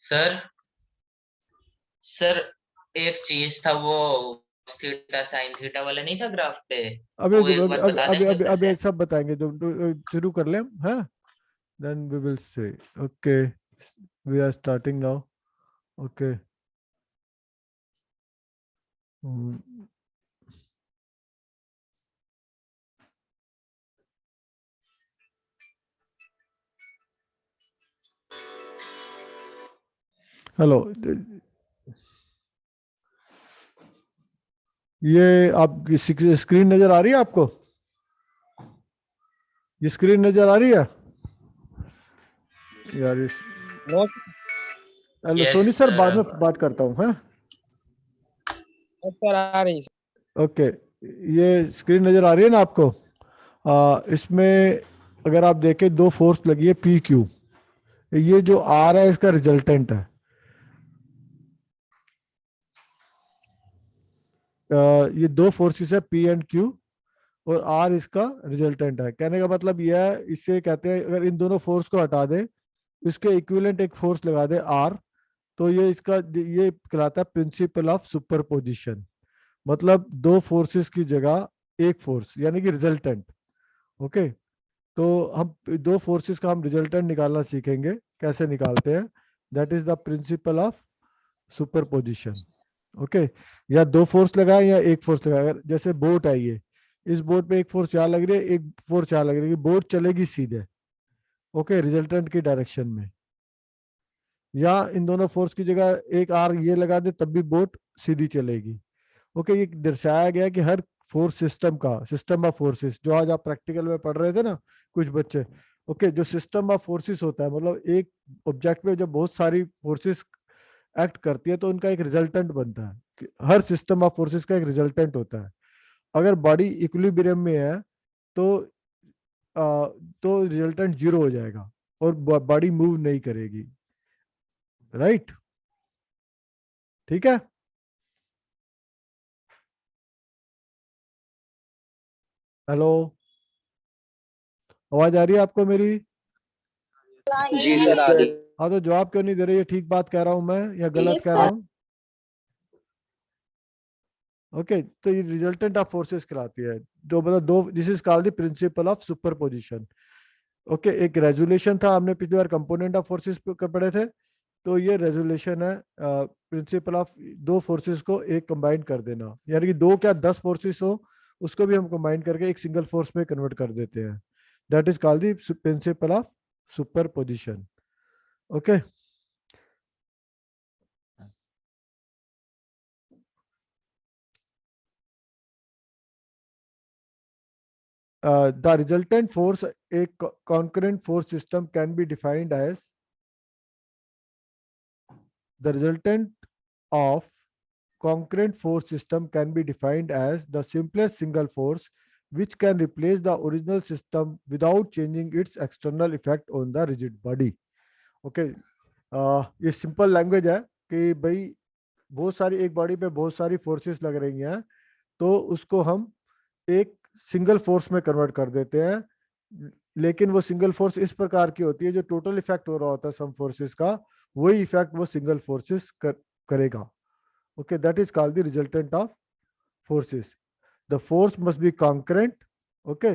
Sir sir एक चीज था वो थीटा साइन थीटा वाला नहीं था ग्राफ पे। अभी वो एक अभी बार अभी बता अभी देंगे अभी फिर अभी से। सब बताएंगे जो शुरू कर लें हाँ. Then we will say. Okay, we are starting now. Okay. Hello. ये आप स्क्रीन नजर आ रही है आपको? ये स्क्रीन नजर आ रही है यार इस. No hello yes Soni sir, sir. बाद में बात करता हूँ हाँ. सर आ रही है। ओके. ये स्क्रीन नजर आ रही है ना आपको? इसमें अगर आप देखें दो फोर्स लगी है पी क्यू. ये जो आर है इसका रिजल्टेंट है. ये दो फोर्सेस है पी एंड क्यू, और आर इसका रिजल्टेंट है. कहने का मतलब यह है, इससे कहते हैं अगर इन दोनों फोर्स को हटा दे, इसके इक्विवेलेंट एक फोर्स लगा दे आर, तो ये इसका ये कहलाता है प्रिंसिपल ऑफ सुपरपोजिशन. मतलब दो फोर्सेस की जगह एक फोर्स यानी कि रिजल्टेंट. ओके. तो हम दो फोर्सेस का हम रिजल्टेंट निकालना सीखेंगे. कैसे निकालते हैं? That is the principle of superposition. Okay. या दो फोर्स लगाए या एक फोर्स लगाए. अगर जैसे बोट है ये, इस बोट पे एक फोर्स यहाँ लग रही है, एक फोर्स यहाँ लग रही है, बोट चलेगी सीधे. ओके, रिजल्टेंट की डायरेक्शन में. या इन दोनों फोर्स की जगह एक आर ये लगा दे तब भी बोट सीधी चलेगी. ओके. ये दर्शाया गया कि हर फोर्स सिस्टम का, सिस्टम ऑफ फोर्सेस, जो आज आप प्रैक्टिकल में पढ़ रहे थे ना कुछ बच्चे. ओके. जो सिस्टम ऑफ फोर्सेस होता है, मतलब एक ऑब्जेक्ट में जब बहुत सारी फोर्सेस एक्ट करती है तो उनका एक रिजल्टेंट बनता है. हर सिस्टम ऑफ फोर्सेस का एक रिजल्टेंट होता है. अगर बॉडी इक्विलिब्रियम में है तो तो रिजल्टेंट जीरो हो जाएगा और बॉडी मूव नहीं करेगी. राइट? ठीक है. हेलो, आवाज आ रही है आपको मेरी? जी सर आ रही। हाँ, तो जवाब क्यों नहीं दे रहे? ये ठीक बात कह रहा हूं मैं या गलत कह रहा हूँ? ओके. तो ये रिजल्टेंट ऑफ फोर्सेस कहलाती है. जो मतलब दो, this is called the principle of superposition. Okay. एक रेजोल्यूशन था, हमने पिछली बार कंपोनेंट ऑफ फोर्सेस पढ़े थे. तो ये रेजोल्यूशन है प्रिंसिपल ऑफ दो फोर्सेस को एक कंबाइन कर देना, यानी कि दो क्या 10 फोर्सेस हो उसको भी हम कंबाइन करके एक सिंगल फोर्स में कन्वर्ट कर देते हैं. That is called the principle of superposition. Okay. The resultant force, a concurrent force system can be defined as the resultant of concurrent force system can be defined as the simplest single force which can replace the original system without changing its external effect on the rigid body. Okay. ये simple language है कि भाई बहुत सारी एक body पे बहुत सारी फोर्सेस लग रही हैं, तो उसको हम एक सिंगल फोर्स में कन्वर्ट कर देते हैं. लेकिन वो सिंगल फोर्स इस प्रकार की होती है, जो टोटल इफेक्ट हो रहा होता है सम फोर्सेस का, वही इफेक्ट वो सिंगल फोर्सेस करेगा. Okay. That is called the resultant of forces. The force must be concurrent. Okay.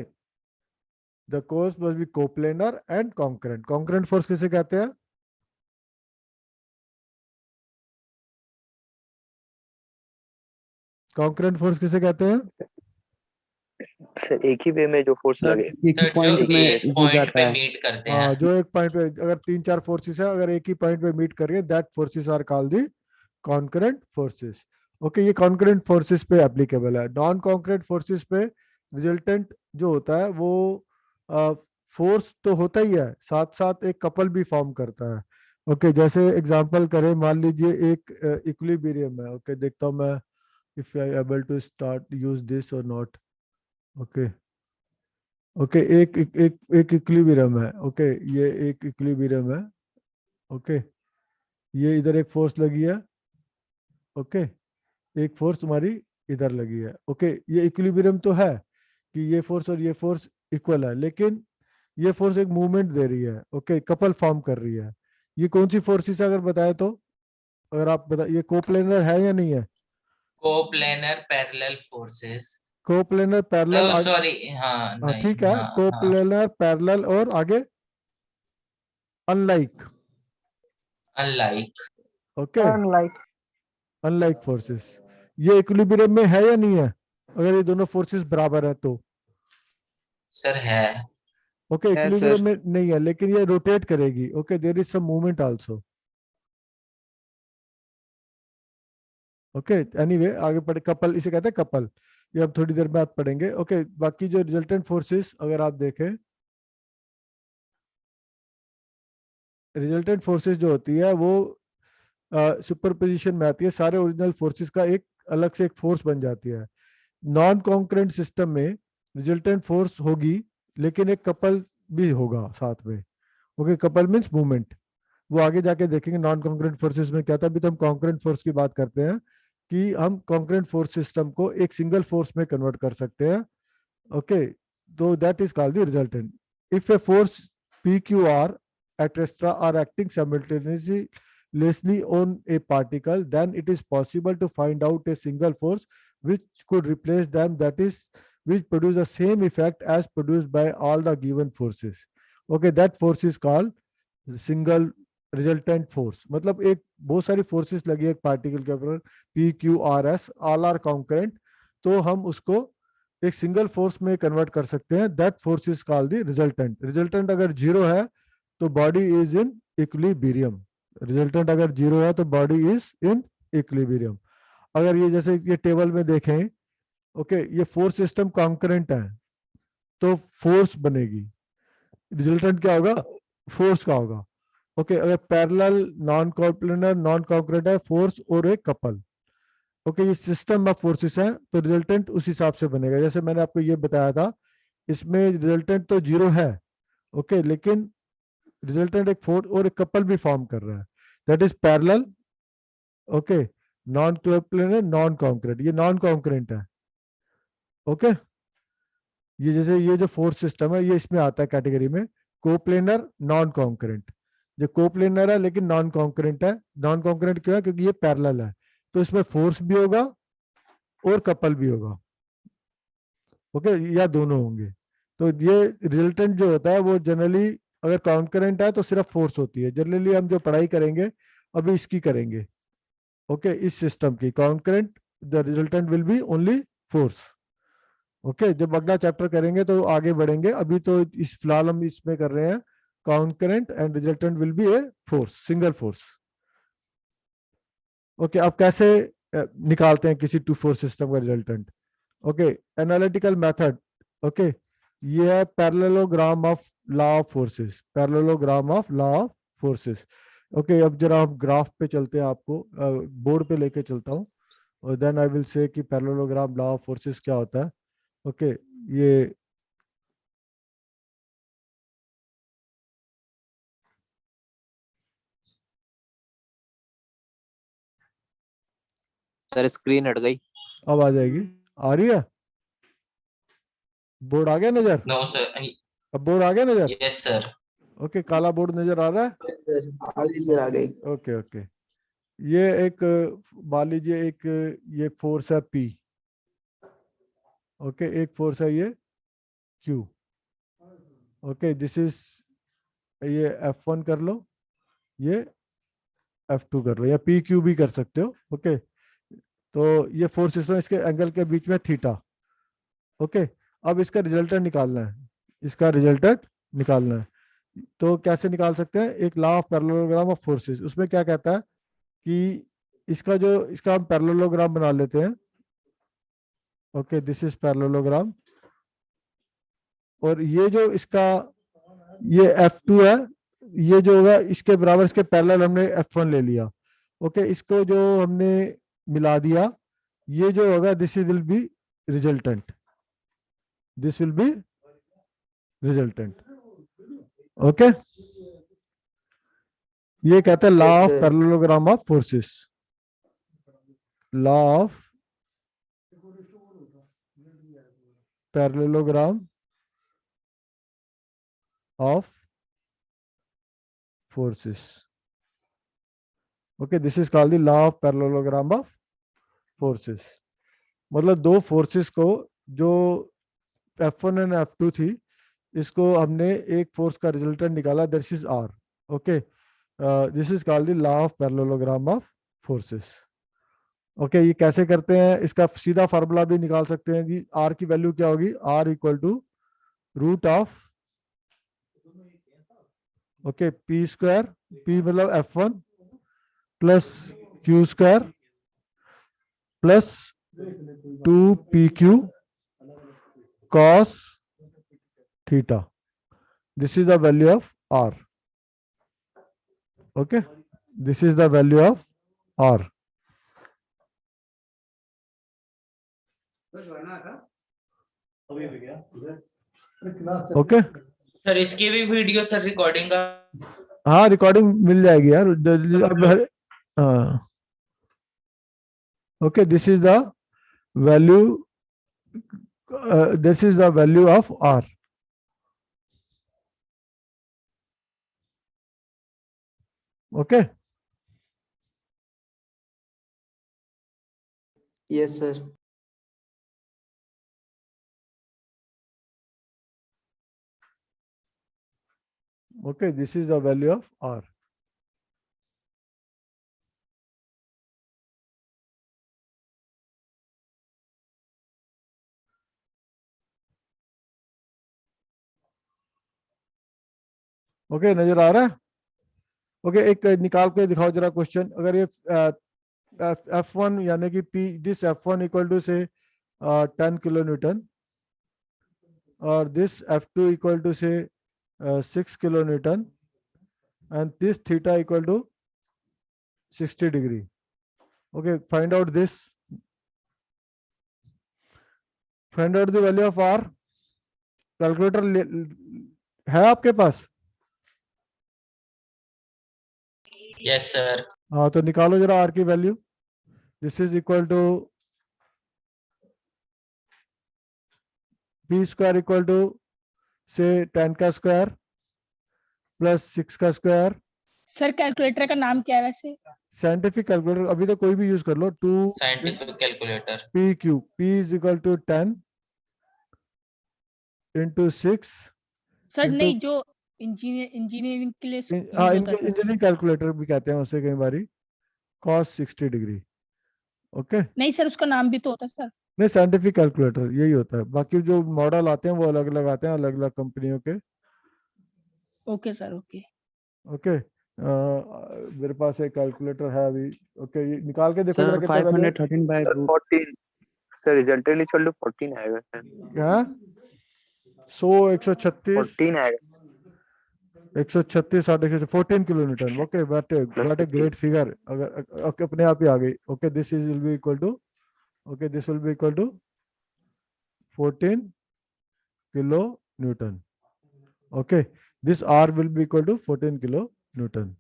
The force must be coplanar and concurrent. Concurrent force किसे कहते हैं? कॉन्करेंट फोर्स किसे कहते हैं? सर एक ही वे में जो फोर्स सर लगे। एक ही सर जो पॉइंट में एक जुड़ पॉइंट जाता पे है. मीट करते हाँ, हैं। जो एक पॉइंट पे अगर तीन चार फोर्सेस है, अगर एक ही पॉइंट पे मीट कर रही है, that forces are called the concurrent forces. Okay. ये कॉन्करेंट फोर्सेस पे एप्लीकेबल है. नॉन कॉन्करेंट फोर्सेस पे रिजल्टेंट जो होता है वो फोर्स तो होता ही है, साथ साथ एक कपल भी फॉर्म करता है. ओके. जैसे एग्जांपल करें, मान लीजिए एक इक्विलिब्रियम है. ओके, देखता हूँ मैं if I able to start use this और नॉट. ओके. ओके. एक इक्विलिब्रियम है. ओके. ये एक इक्विलिब्रियम है. ओके. ये इधर एक फोर्स लगी है. ओके. एक फोर्स तुम्हारी इधर लगी है. ओके. ये इक्विलिब्रियम तो है कि ये फोर्स और ये फोर्स इक्वल है, लेकिन ये फोर्स एक मूवमेंट दे रही है. ओके. कपल फॉर्म कर रही है. ये कौन सी फोर्सेस अगर बताए तो, अगर आप बता, ये कोप्लेनर है या नहीं है? Coplanar parallel forces, coplanar parallel, sorry, हाँ हाँ नहीं, ठीक है, हाँ हाँ, कोप्लेनर पैरेलल और आगे unlike. Unlike, okay, unlike. Unlike forces, ये इक्विलिब्रियम में है या नहीं है? अगर ये दोनों फोर्सेस बराबर है तो। सर है। ओके, है इक्विलिब्रियम सर। में नहीं है, लेकिन ये रोटेट करेगी। Okay, there is some movement also. Okay, anyway आगे पढ़े, कपल इसे कहते हैं, कपल। ये अब थोड़ी देर बाद पढ़ेंगे। ओके, बाकी जो रिजल्टेंट फोर्सेस अगर आप देखें, रिजल्टेंट फोर्सेस जो होती है वो सुपरपोजिशन में आती है, सारे ओरिजिनल फोर्सेस का एक अलग से एक फोर्स बन जाती है। नॉन कॉन्करेंट सिस्टम में रिजल्टेंट फोर्स होगी, लेकिन एक कपल भी होगा साथ में। ओके, कपल मीन्स मूवमेंट, वो आगे जाके देखेंगे नॉन कॉन्करेंट फोर्सेस में क्या था। अभी तो हम कॉन्करेंट फोर्स की बात करते हैं कि हम कॉन्करेंट फोर्स सिस्टम को एक सिंगल फोर्स में कन्वर्ट कर सकते हैं। ओके, तो that is called the resultant. If a force PQR at rest are acting simultaneously on a particle, then it is possible to find out a single force which could replace them, that is, which produce the same effect as produced by all the given forces. Okay, that force is called single resultant force. मतलब एक बहुत सारी forces लगी है एक particle के ऊपर, PQRS, all are concurrent, तो हम उसको एक सिंगल फोर्स में कन्वर्ट कर सकते हैं। That force is called the resultant. Resultant अगर जीरो है तो body is in equilibrium. Resultant अगर जीरो है तो बॉडी इज इन इक्विलिब्रियम। अगर ये जैसे ये टेबल में देखें, ओके, ये फोर्स सिस्टम कॉन्करेंट है तो फोर्स बनेगी, रिजल्टेंट क्या होगा, फोर्स का होगा। ओके, अगर पैरेलल, नॉन कॉप्लेनर, नॉन कॉन्करेंट है, फोर्स और एक कपल। ओके, ये सिस्टम ऑफ फोर्सेस है तो रिजल्टेंट उस हिसाब से बनेगा। जैसे मैंने आपको ये बताया था, इसमें रिजल्टेंट तो जीरो है, ओके, लेकिन रिजल्टेंट एक फोर्स और एक कपल भी फॉर्म कर रहा है, that is parallel. Okay, non कॉप्लेनर, non concurrent, ये नॉन कॉन्करेंट है। ओके, ये जैसे ये जो फोर्स सिस्टम है ये इसमें आता है कैटेगरी में, कोप्लेनर, नॉन कॉन्करेंट। जो कोप्लेनर है लेकिन नॉन कॉन्करेंट है। नॉन कॉन्करेंट क्यों है? क्योंकि ये पैरेलल है, तो इसमें फोर्स भी होगा और कपल भी होगा। ओके, या दोनों होंगे। तो ये रिजल्टेंट जो होता है वो जनरली, अगर कॉन्करेंट है तो सिर्फ फोर्स होती है। जनरली हम जो पढ़ाई करेंगे अभी इसकी करेंगे, ओके, इस सिस्टम की concurrent, the resultant will be only force. Okay, जब अगला चैप्टर करेंगे तो आगे बढ़ेंगे, अभी तो इस फिलहाल हम इसमें कर रहे हैं concurrent and resultant will be a force, single force. Okay, अब कैसे निकालते हैं किसी टू फोर्स सिस्टम का resultant? Okay, analytical method. Okay, ये है parallelogram of law of forces, parallelogram of law of forces. Okay, अब जरा हम ग्राफ पे चलते हैं, आपको बोर्ड पे लेके चलता हूँ और देन आई विल से कि पैरेललोग्राम लॉ ऑफ फोर्सेस क्या होता है। ओके, ये सर स्क्रीन हट गई। अब आ जाएगी, आ रही है? बोर्ड आ गया नजर? नो सर, अब बोर्ड आ गया नजर? Yes sir. ओके, काला बोर्ड नजर आ रहा है? आगे सर आ गई। ओके ओके, ये एक मान लीजिए एक ये फोर्स है P। ओके, एक फोर्स है ये Q। ओके, दिस इज, ये F1 कर लो, ये F2 कर लो, या PQ भी कर सकते हो। ओके, तो ये फोर्स सिस्टम, इसके एंगल के बीच में थीटा। ओके, अब इसका रिजल्टेंट निकालना है, इसका रिजल्टेंट निकालना है। तो कैसे निकाल सकते हैं? एक law of parallelogram of forces, उसमें क्या कहता है कि इसका हम पैरेललोग्राम बना लेते हैं। ओके, दिस इज पैरेललोग्राम, और ये जो इसका ये F2 है, ये जो होगा इसके बराबर, इसके पैरेलल हमने F1 ले लिया। ओके, इसको जो हमने मिला दिया, ये जो होगा this will B resultant, this will B resultant. Okay, ये कहते हैं law Yes, of sir. Parallelogram of forces, law of parallelogram of forces. Okay, this is called the law of parallelogram of forces. मतलब दो forces को, जो F1 and F2 थी, इसको हमने एक फोर्स का रिजल्टेंट निकाला, this is R। Okay, this is called the law of parallelogram of forces. Okay, ये कैसे करते हैं, इसका सीधा फार्मूला भी निकाल सकते हैं जी। R की वैल्यू क्या होगी, R equal to root of, okay, P square, P मतलब F1 plus Q square plus 2PQ cos theta. This is the value of R. Okay, this is the value of R. Okay, sir इसकी भी video sir recording का हाँ recording मिल जाएगी यार अब हाँ। Okay, this is the value, this is the value of R. Okay, Yes, sir. okay, this is the value of R. Okay, नजर आ रहा है? ओके, एक निकाल के दिखाओ जरा क्वेश्चन। अगर ये F1 यानी कि P, this F1 equal to से 10 किलो न्यूटन और दिस F2 इक्वल टू से 6 kilo Newton and this theta equal to 60 degree. Okay, find out this. Find out the value of R. Calculator है आपके पास? Yes sir. हाँ, तो निकालो जरा R की value. This is equal to P square equal to से 10 का square plus 6 का स्क्वायर। सर कैलकुलेटर का नाम क्या है वैसे? साइंटिफिक कैलकुलेटर अभी तो कोई भी यूज कर लो। 2 scientific calculator. PQ, P is equal to 10 into 6। Sir into- नहीं, जो इंजीनियरिंग के लिए use हाँ, होता है सर। इंजीनियरिंग कैलकुलेटर भी कहते हैं उसे कई बारी, cos 60 डिग्री। ओके, नहीं सर, उसका नाम भी तो होता है सर। नहीं साइंटिफिक कैलकुलेटर यही होता है, बाकी जो मॉडल आते हैं वो अलग अलग आते हैं, अलग अलग कंपनियों के। Okay sir, okay. ओके, मेरे पास एक कैलकुलेटर है अभी। ओके, ये निकाल के देखो जरा Sir, कितना value 513 by sir root. 14 sir resultant equal to 14 आएगा सर। है। 100 136 14 आएगा 136 14 kilo newton. Okay, what a great figure. अगर ओके अपने आप ही आ गई। Okay, this is will be equal to, okay this will be equal to 14 kilo newton. Okay, this R will be equal to 14 kilo newton.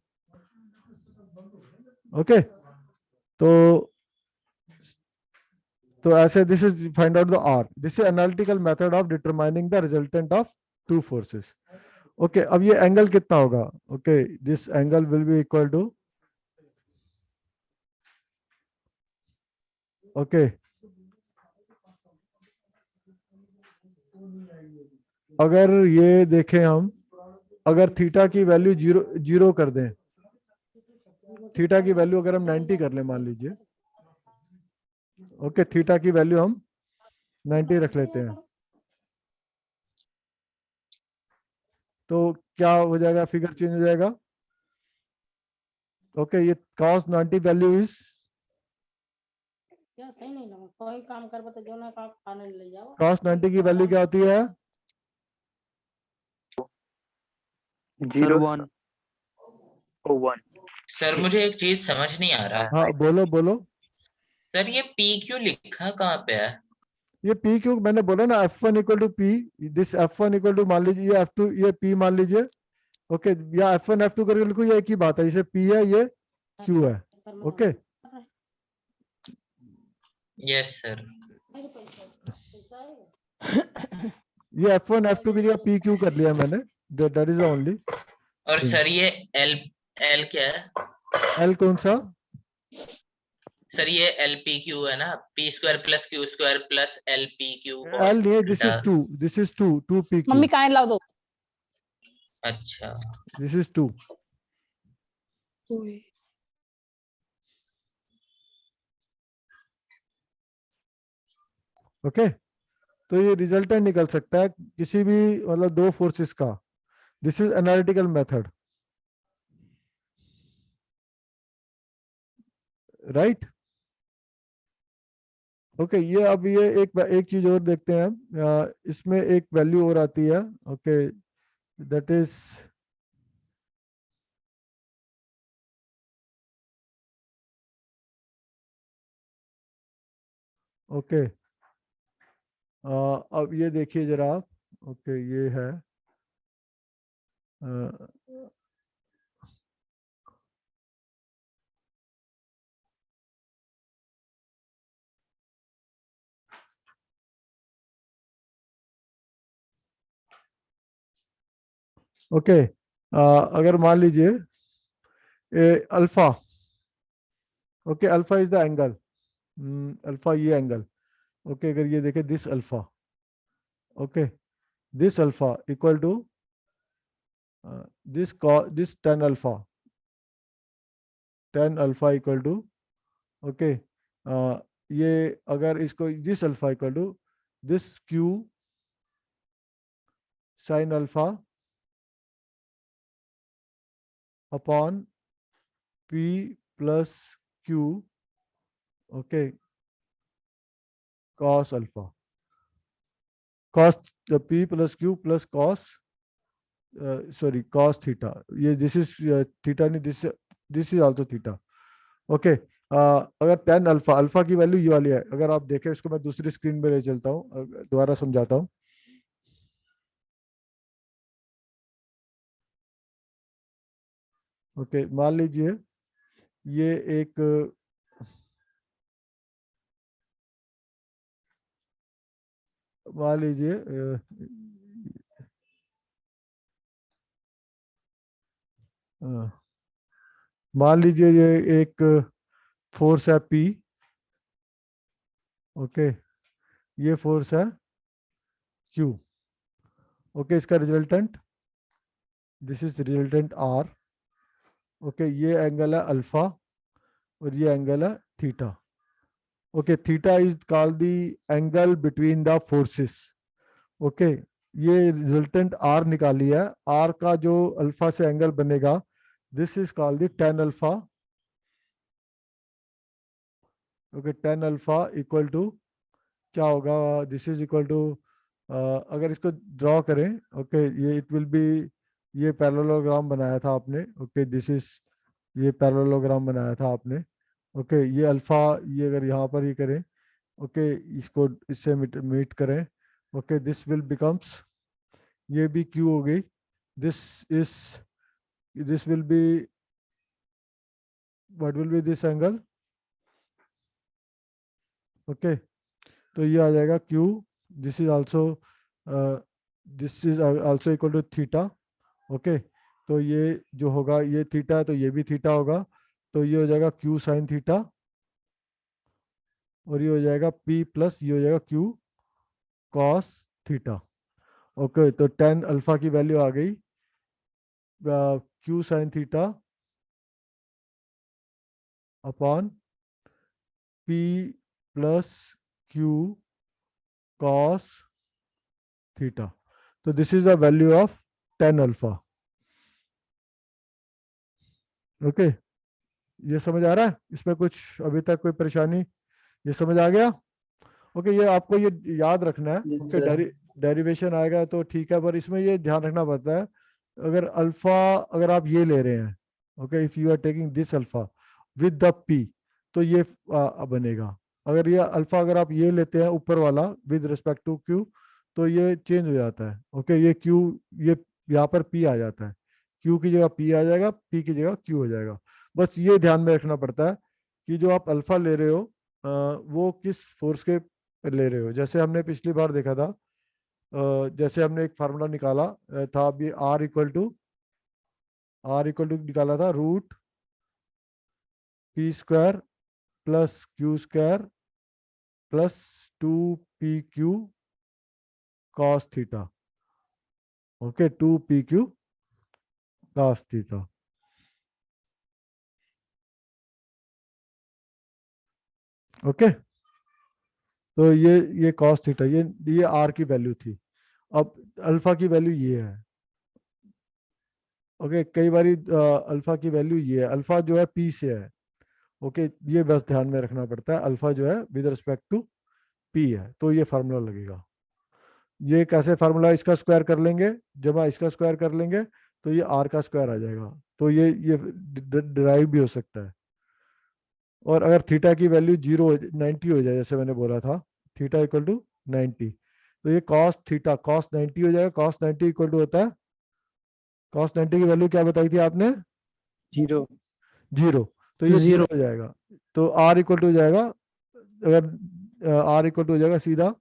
Okay, तो ऐसे this is find out the R। This is analytical method of determining the resultant of two forces. Okay, अब ये angle कितना होगा? Okay, this angle will be equal to, okay अगर ये देखें हम, अगर थीटा की वैल्यू जीरो कर दें, थीटा की वैल्यू अगर हम 90 कर लें मान लीजिए। ओके, थीटा की वैल्यू हम 90 रख लेते हैं, तो क्या हो जाएगा? फिगर चेंज हो जाएगा। ओके, ये cos 90 वैल्यू इज, सही नहीं लगा, कोई काम कर बता जो ना काम खाने ले जाओ। cos 90 की वैल्यू क्या होती है? Sir, 0 1. 1। सर मुझे एक चीज समझ नहीं आ रहा। हाँ बोलो बोलो। सर ये पी क्यू लिखा कहाँ पे है? ये P क्यों, मैंने बोला ना F1 equal to P, this F1 equal to मान लीजिए ये F2, ये P मान लीजिए। ओके, या F1 F2 करके लिखो, ये एक ही बात है, इसे P है, ये Q है। Okay, yes sir. ये F1 F2 की जगह PQ कर लिया मैंने, दैट इज ओनली। और सर ये एल एल क्या है? एल कौन सा? सर ये LPQ है ना, P² + Q² + LPQ cos L नहीं, this theta। Is 2, this is 2, 2 mummy PQ, कहाँ लाओ दो। अच्छा दिस इज 2। ओके, तो ये रिजल्टेंट निकल सकता है किसी भी मतलब दो फोर्सेस का। This is analytical method, right. Okay, ये अब ये एक चीज और देखते हैं हम। इसमें एक वैल्यू और आती है। Okay, that is okay. अब ये देखिए जरा आप। ओके, ये है ओके। अगर मान लीजिए alpha, okay, alpha is the angle, alpha ये एंगल। ओके, अगर ये देखें this alpha, okay, this alpha equal to this tan alpha, tan alpha equal to, okay, ये अगर इसको this alpha equal to this Q sin alpha upon P plus Q, okay, cos alpha, cos P plus Q plus cos, sorry cos theta, ये this is theta नहीं, this is also theta. Okay, अगर tan alpha, alpha की value ये वाली है। अगर आप देखें इसको, मैं दूसरी स्क्रीन पे ले चलता हूँ, दोबारा समझाता हूँ। ओके, मान लीजिए ये एक मान लीजिए मान लीजिए ये एक फोर्स है P, ओके, ये फोर्स है Q, ओके, इसका resultant, this is resultant R, okay, ये एंगल है अल्फा और ये एंगल है theta. Okay, theta is called the angle between the forces. Okay, ये रिजल्टेंट R निकाली है। R का जो अल्फा से एंगल बनेगा, this is called the tan alpha. Okay, tan alpha equal to क्या होगा, दिस इज इक्वल टू, अगर इसको ड्रॉ करें, ओके, ये इट विल बी, ये पैरेललोग्राम बनाया था आपने, ओके, दिस इज, ये पैरेललोग्राम बनाया था आपने। ओके, ये अल्फा, ये अगर यहाँ पर ही करें, ओके, इसको इससे मीट करें, ओके, दिस विल बिकम्स, ये भी Q हो गई, this is, this will be, what will be this angle, okay, तो ये आ जाएगा Q, this is also, this is also equal to theta. Okay, तो ये जो होगा ये थीटा है, तो ये भी थीटा होगा, तो ये हो जाएगा Q साइन थीटा, और ये हो जाएगा P प्लस ये हो जाएगा Q कॉस थीटा। ओके, तो tan अल्फा की वैल्यू आ गई Q sine theta upon P plus Q cos theta. तो this is the value of tan alpha. Okay, ये समझ आ रहा है? इसमें कुछ अभी तक कोई परेशानी, ये समझ आ गया? ओके, ये आपको ये याद रखना है। Yes, okay, sir. डेरिवेशन आएगा तो ठीक है, पर इसमें ये ध्यान रखना पड़ता है, अगर अल्फा, अगर आप ये ले रहे हैं, okay, if you are taking this alpha with the P, तो ये बनेगा। अगर ये अल्फा अगर आप ये लेते हैं ऊपर वाला विद रिस्पेक्ट टू क्यू, तो ये चेंज हो जाता है। ओके, ये क्यू, ये यहाँ पर पी आ जाता है, क्यू की जगह पी आ जाएगा, पी की जगह क्यू हो जाएगा। बस ये ध्यान में रखना पड़ता है कि जो आप अल्फा ले रहे हो वो किस फोर्स के ले रहे हो। जैसे हमने पिछली बार देखा था, जैसे हमने एक फार्मूला निकाला था अभी, आर इक्वल टू निकाला था root P square plus Q square plus 2pq cos theta. Okay, 2pq cos theta. Okay, तो ये cos थीटा, ये r की वैल्यू थी। अब अल्फा की वैल्यू ये है। ओके, कई बारी अल्फा की वैल्यू ये है, अल्फा जो है पी से है। ओके, ये बस ध्यान में रखना पड़ता है, अल्फा जो है विद रिस्पेक्ट टू पी है, तो ये फार्मूला लगेगा। ये कैसे फार्मूला, इसका स्क्वायर कर लेंगे, जब इसका स्क्वायर कर लेंगे तो ये आर का स्क्वायर आ जाएगा, तो ये डिराइव भी हो सकता है। और अगर थीटा की वैल्यू 90 हो जाए, जैसे मैंने बोला था, थीटा इक्वल टू 90, तो ये कॉस थीटा कॉस 90 हो जाएगा। कॉस 90 इक्वल टू होता है, कॉस 90 की वैल्यू क्या बताई थी आपने? 0 जीरो, तो ये जीरो 0 हो जाएगा। तो आर इक्वल टू हो जाएगा, अगर आर इक्वल टू हो जाएगा सीधा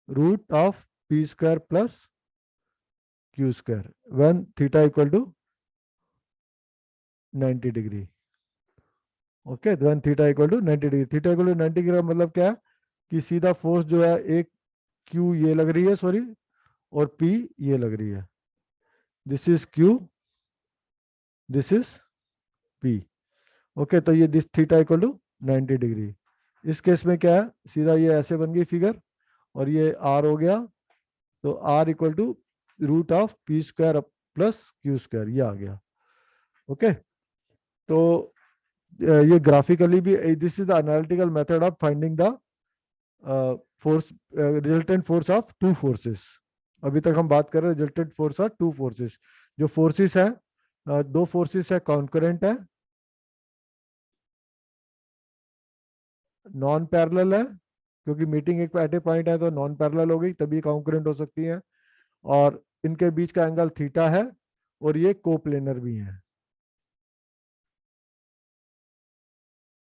root of P square plus Q square when theta equal to 90 degree. Okay, when theta equal to 90 degree, theta equal to 90 degree का मतलब क्या है कि सीधा फोर्स जो है, एक क्यू ये लग रही है, सॉरी, और पी ये लग रही है। This is Q, this is P. Okay, तो ये this theta equal to 90 degree. इस केस में क्या है, सीधा ये ऐसे बन गई फिगर, और ये आर हो गया, तो R equal to root of P square plus Q square, ये आ गया। ओके, तो ये ग्राफिकली भी, this is the analytical method of finding the force, resultant force of two forces. अभी तक हम बात कर रहे हैं resultant force of two forces. जो फोर्सेस है, दो फोर्सेस है, कॉन्करेंट है, नॉन पैरेलल है, क्योंकि मीटिंग एक एट ए पॉइंट है तो नॉन पैरेलल हो गई, तभी कॉन्करेंट हो सकती है, और इनके बीच का एंगल थीटा है, और ये कोप्लेनर भी है।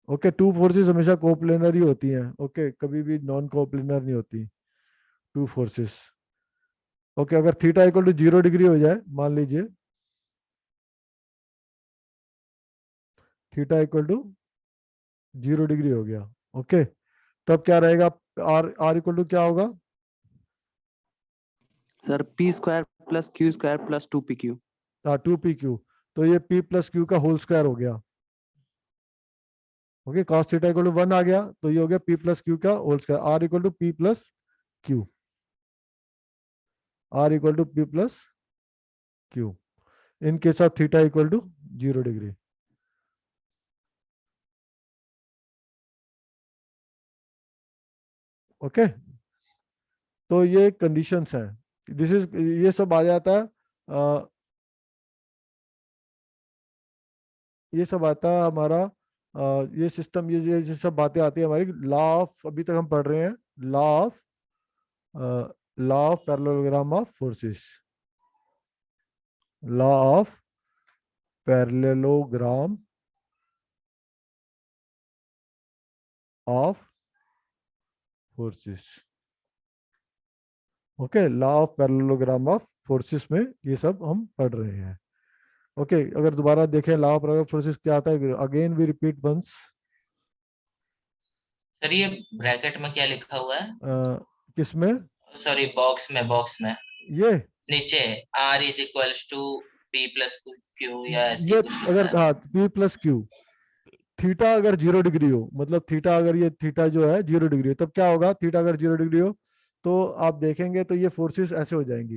ओके, टू फोर्सेस हमेशा कोप्लेनर ही होती हैं। ओके, कभी भी नॉन कोप्लेनर नहीं होती टू फोर्सेस। ओके, अगर थीटा इक्वल टू 0 डिग्री हो जाए, मान लीजिए थीटा इक्वल टू 0 डिग्री हो गया, ओके, तब क्या रहेगा? आर आर इक्वल टू क्या होगा? Sir P square plus Q square plus 2pq। 2pq, तो ये p प्लस क्यू का होल स्क्वायर हो गया। Okay, cos theta equal to 1 आ गया, तो ये हो गया p प्लस क्यू का whole square. R equal to p plus Q, R equal to p plus Q in case of theta equal to 0 degree. Okay, तो ये कंडीशंस हैं, दिस इज, ये सब आ जाता है, ये सब आता है हमारा, ये सिस्टम, ये सब बातें आती है हमारी लॉ ऑफ, अभी तक हम पढ़ रहे हैं law of, law of parallelogram of forces, law of parallelogram of forces. Okay, law of parallelogram of forces में ये सब हम पढ़ रहे हैं। ओके, अगर दोबारा देखें लॉ ऑफ पैरेलल फोर्सेस क्या आता है, again we repeat once. Sir ये ब्रैकेट में क्या लिखा हुआ है? किसमें? सॉरी, बॉक्स में ये नीचे R is equals to P plus Q या ऐसे ये कुछ लिखा अगर, है। हाँ, p प्लस क्यू, थीटा अगर 0 डिग्री हो, मतलब थीटा अगर, ये थीटा जो है 0 डिग्री हो, तब क्या होगा? थीटा अगर 0 डिग्री हो तो आप देखेंगे तो ये फोर्सेस ऐसे हो जाएंगी,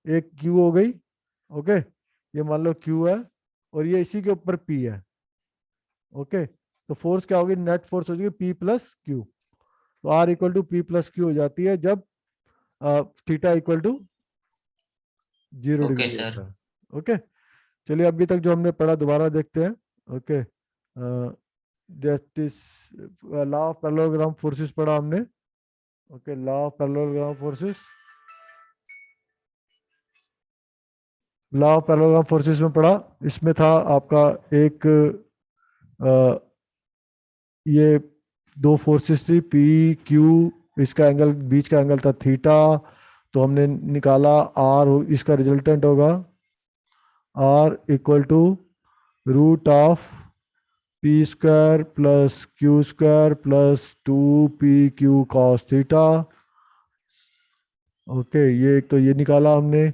एक Q हो गई, ओके, ये मान लो Q है, और ये इसी के ऊपर P है। ओके, तो फोर्स क्या होगी? नेट फोर्स हो जाएगी P प्लस क्यू। तो R equal to P plus Q हो जाती है जब theta equal to 0 okay degree sir. होता है। ओके, चलिए अभी तक जो हमने पढ़ा दोबारा देखते हैं। Okay, law of parallelogram forces पढ़ा हमने। Okay, law of parallelogram forces, law of parallelogram forces में पढ़ा, इसमें था आपका एक, ये दो फोर्सेस थी पी क्यू, इसका एंगल, बीच का एंगल था थीटा, तो हमने निकाला आर, इसका रिजल्टेंट होगा R equal to root of P square plus Q square plus 2pq cos theta. Okay, ये एक तो ये निकाला हमने।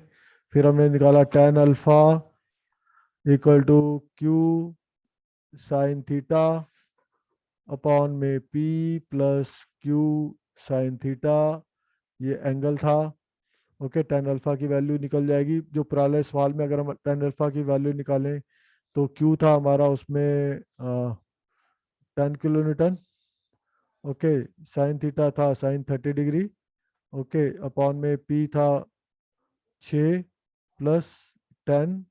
फिर हमने निकाला tan alpha equal to Q sine theta upon में p plus Q sine theta, ये एंगल था। ओके, tan अल्फा की वैल्यू निकल जाएगी। जो पुराने सवाल में अगर हम tan अल्फा की वैल्यू निकालें तो Q था हमारा उसमें 10 kilo newton. Okay, sine theta था साइन 30 डिग्री। ओके, अपॉन में P था 6 प्लस 10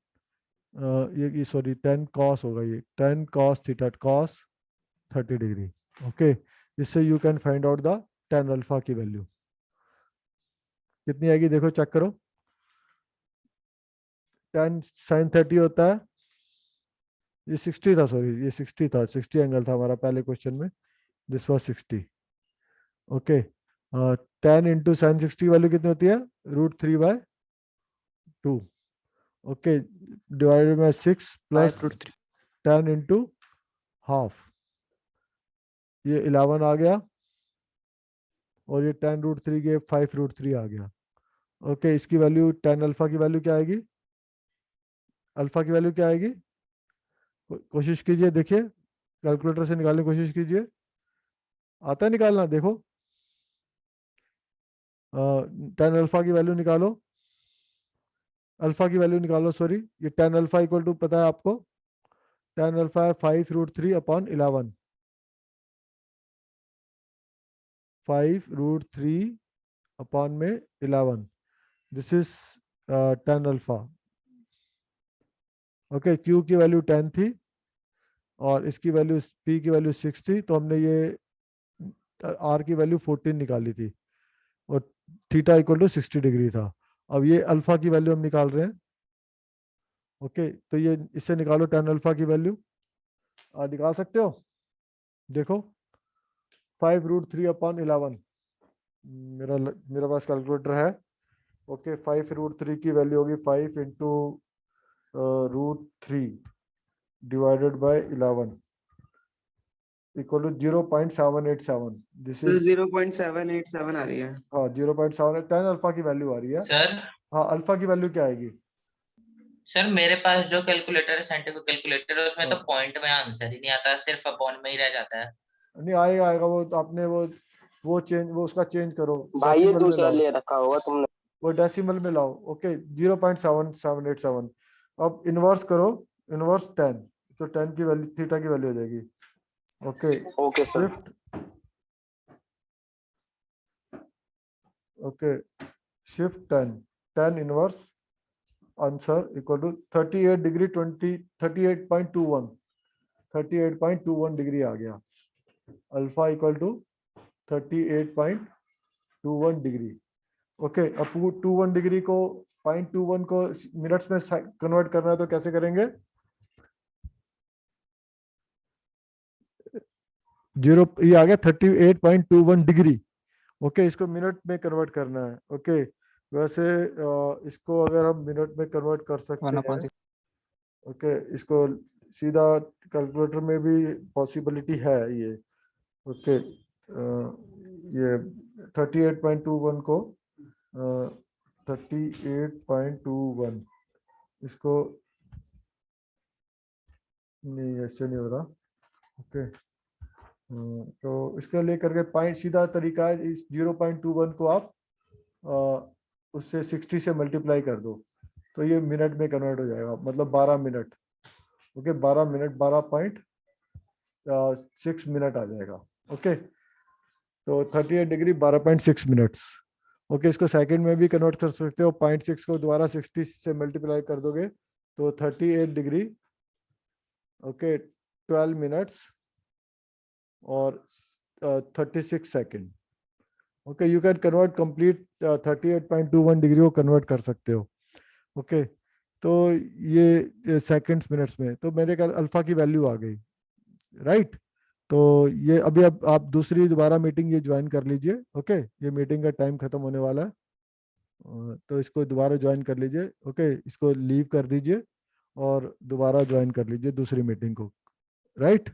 ये सॉरी 10 कॉस होगा, ये 10 cos theta cos 30 degree. Okay, इससे you can find out the tan alpha की वैल्यू कितनी आएगी, देखो चेक करो। 10 साइन 30 होता है, ये 60 था, सॉरी ये 60 था, 60 एंगल था हमारा पहले क्वेश्चन में, this was 60। Okay, 10 into sine 60 value कितनी होती है, √3/2। Okay, divided by 6 plus 5√3। 10 into half, ये 11 आ गया, और ये 10√3 के 5√3 आ गया। ओके, इसकी वैल्यू tan अल्फा की वैल्यू क्या आएगी, अल्फा की वैल्यू क्या आएगी, कोशिश कीजिए, देखिए कैलकुलेटर से निकालने की कोशिश कीजिए, आता है निकालना, देखो tan अल्फा की वैल्यू निकालो, अल्फा की वैल्यू निकालो, सॉरी ये tan अल्फा इक्वल टू पता है आपको, tan अल्फा है 5√3/11, 5√3/11, this is tan alpha. Okay, Q की वैल्यू 10 थी और इसकी वैल्यू P की वैल्यू 6 थी, तो हमने ये R की वैल्यू 14 निकाली थी, और थीटा इक्वल टू 60 डिग्री था। अब ये अल्फा की वैल्यू हम निकाल रहे हैं। ओके, तो ये इससे निकालो tan अल्फा की वैल्यू, निकाल सकते हो, देखो 5√3/11, मेरा पास कैलकुलेटर है। ओके, 5√3 की वैल्यू होगी 5 into √3 divided by 11 equal to 0.787, this is 0.787 आ रही है। हाँ 0.7 tan अल्फा की वैल्यू आ रही है। सर हाँ, अल्फा की वैल्यू क्या आएगी, सर मेरे पास जो कैलकुलेटर है, साइंटिफिक कैलकुलेटर है, उसमें तो हाँ। पॉइंट में आंसर ही नहीं आता, सिर्फ अपॉन में ही रह जाता है। नहीं आएगा आएगा, वो तो आपने वो चेंज, वो उसका चेंज करो, भाई ये डेसिमल में दूसरा लाओ, ले रखा होगा तुमने। वो डेसिमल में लाओ। ओके, 0.7787, अब इनवर्स करो, इनवर्स 10, तो 10 की वैल्यू थीटा की वैल्यू हो जाएगी। Okay, okay sir. Shift, okay shift 10, 10 inverse answer equal to 38 degree 38.21, 38.21 degree आ गया, alpha equal to 38.21 degree. Okay, अब 21 डिग्री को 0.21 को मिनट्स में कन्वर्ट करना है तो कैसे करेंगे, 0 ये आ गया 38.21 डिग्री। ओके, इसको मिनट में कन्वर्ट करना है। ओके, वैसे इसको अगर हम मिनट में कन्वर्ट कर सकते हैं, ओके इसको सीधा कैलकुलेटर में भी पॉसिबिलिटी है ये। ओके, ये 38.21 को 38.21 इसको, नहीं ऐसे नहीं हो रहा। ओके, तो इसके लिए करके पॉइंट, सीधा तरीका है, इस 0.21 को आप उससे 60 से मल्टीप्लाई कर दो, तो ये मिनट में कन्वर्ट हो जाएगा, मतलब 12 मिनट। ओके, 12 मिनट 12.6 मिनट आ जाएगा। ओके, तो 38 डिग्री 12.6 मिनट्स। ओके, इसको सेकंड में भी कन्वर्ट कर सकते हो, 0.6 को दोबारा 60 से मल्टीप्लाई कर दोगे तो 38 डिग्री, ओके 12 मिनट्स और 36 second. Okay, you can convert complete 38.21 degree को कन्वर्ट कर सकते हो। ओके, तो ये सेकंड्स मिनट्स में, तो मेरे ख्याल अल्फा की वैल्यू आ गई, राइट। तो ये अभी अब आप दूसरी दोबारा मीटिंग ये ज्वाइन कर लीजिए। ओके, ये मीटिंग का टाइम खत्म होने वाला है, तो इसको दोबारा ज्वाइन कर लीजिए। ओके, इसको लीव कर दीजिए और दोबारा ज्वाइन कर लीजिए दूसरी मीटिंग को, राइट।